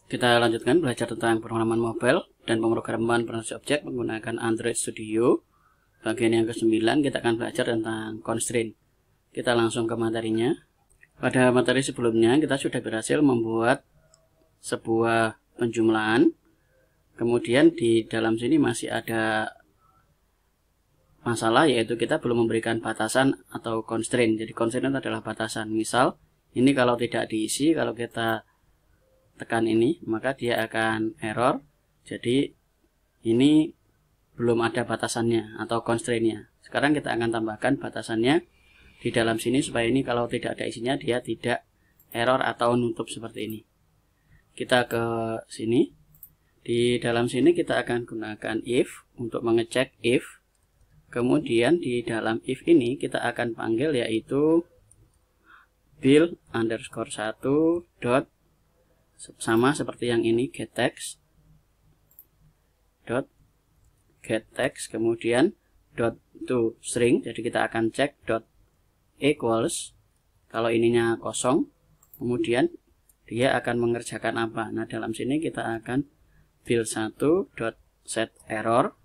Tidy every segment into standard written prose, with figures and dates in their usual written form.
Kita lanjutkan belajar tentang pengalaman mobile dan pemrograman berbasis objek menggunakan Android Studio. Bagian yang ke-9 kita akan belajar tentang constraint. Kita langsung ke materinya. Pada materi sebelumnya kita sudah berhasil membuat sebuah penjumlahan. Kemudian di dalam sini masih ada masalah, yaitu kita belum memberikan batasan atau constraint. Jadi constraint adalah batasan. Misal ini kalau tidak diisi, kalau kita tekan ini, maka dia akan error. Jadi ini belum ada batasannya atau constraintnya. Sekarang kita akan tambahkan batasannya di dalam sini, supaya ini kalau tidak ada isinya dia tidak error atau nutup seperti ini. Kita ke sini. Di dalam sini kita akan gunakan if untuk mengecek if. Kemudian di dalam if ini kita akan panggil yaitu build underscore 1 dot, sama seperti yang ini, getText dot getText, kemudian dot to string. Jadi kita akan cek dot equals, kalau ininya kosong, kemudian dia akan mengerjakan apa. Nah, dalam sini kita akan build 1 dot set error,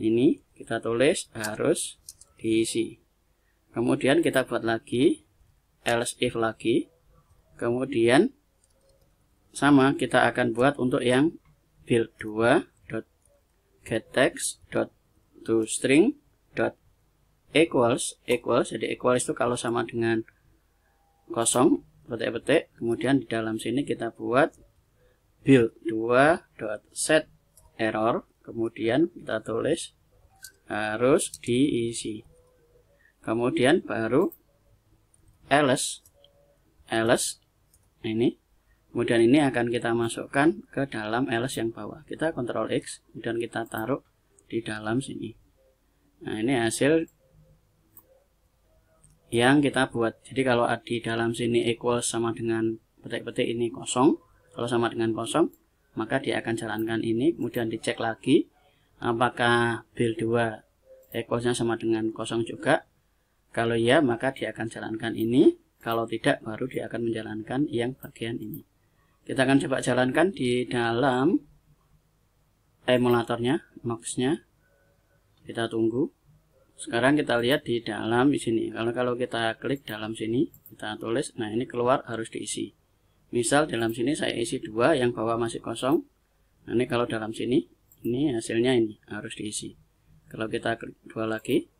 ini kita tulis harus diisi. Kemudian kita buat lagi else if lagi, kemudian sama kita akan buat untuk yang build 2 dot getText dot to string dot equals. Jadi equals itu kalau sama dengan kosong, petik-petik. Kemudian di dalam sini kita buat build 2 dot set error, kemudian kita tulis harus diisi. Kemudian baru else ini. Kemudian ini akan kita masukkan ke dalam else yang bawah. Kita Ctrl X, kemudian kita taruh di dalam sini. Nah, ini hasil yang kita buat. Jadi kalau di dalam sini equals sama dengan petik-petik ini kosong, kalau sama dengan kosong, maka dia akan jalankan ini. Kemudian dicek lagi apakah build 2 equalsnya sama dengan kosong juga. Kalau ya, maka dia akan jalankan ini. Kalau tidak, baru dia akan menjalankan yang bagian ini. Kita akan coba jalankan di dalam emulatornya, Nox-nya. Kita tunggu. Sekarang kita lihat di dalam sini. Kalau kita klik dalam sini, kita tulis, nah ini keluar harus diisi. Misal dalam sini saya isi 2, yang bawah masih kosong. Nah, ini kalau dalam sini, ini hasilnya ini harus diisi. Kalau kita klik 2 lagi,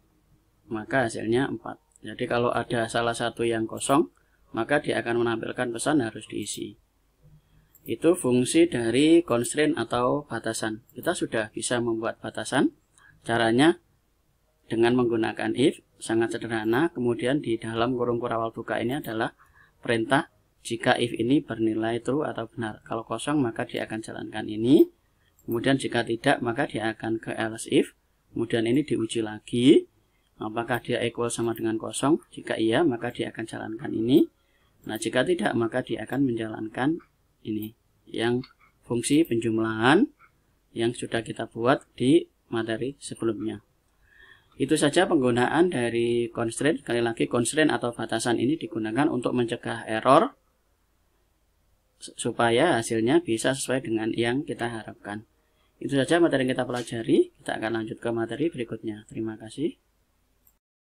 maka hasilnya 4. Jadi kalau ada salah satu yang kosong, maka dia akan menampilkan pesan harus diisi. Itu fungsi dari constraint atau batasan. Kita sudah bisa membuat batasan. Caranya dengan menggunakan if, sangat sederhana. Kemudian di dalam kurung kurawal buka ini adalah perintah jika if ini bernilai true atau benar. Kalau kosong maka dia akan jalankan ini. Kemudian jika tidak maka dia akan ke else if. Kemudian ini diuji lagi, apakah dia equal sama dengan kosong. Jika iya maka dia akan jalankan ini. Nah, jika tidak maka dia akan menjalankan ini, yang fungsi penjumlahan yang sudah kita buat di materi sebelumnya. Itu saja penggunaan dari constraint. Sekali lagi, constraint atau batasan ini digunakan untuk mencegah error supaya hasilnya bisa sesuai dengan yang kita harapkan. Itu saja materi yang kita pelajari. Kita akan lanjut ke materi berikutnya. Terima kasih.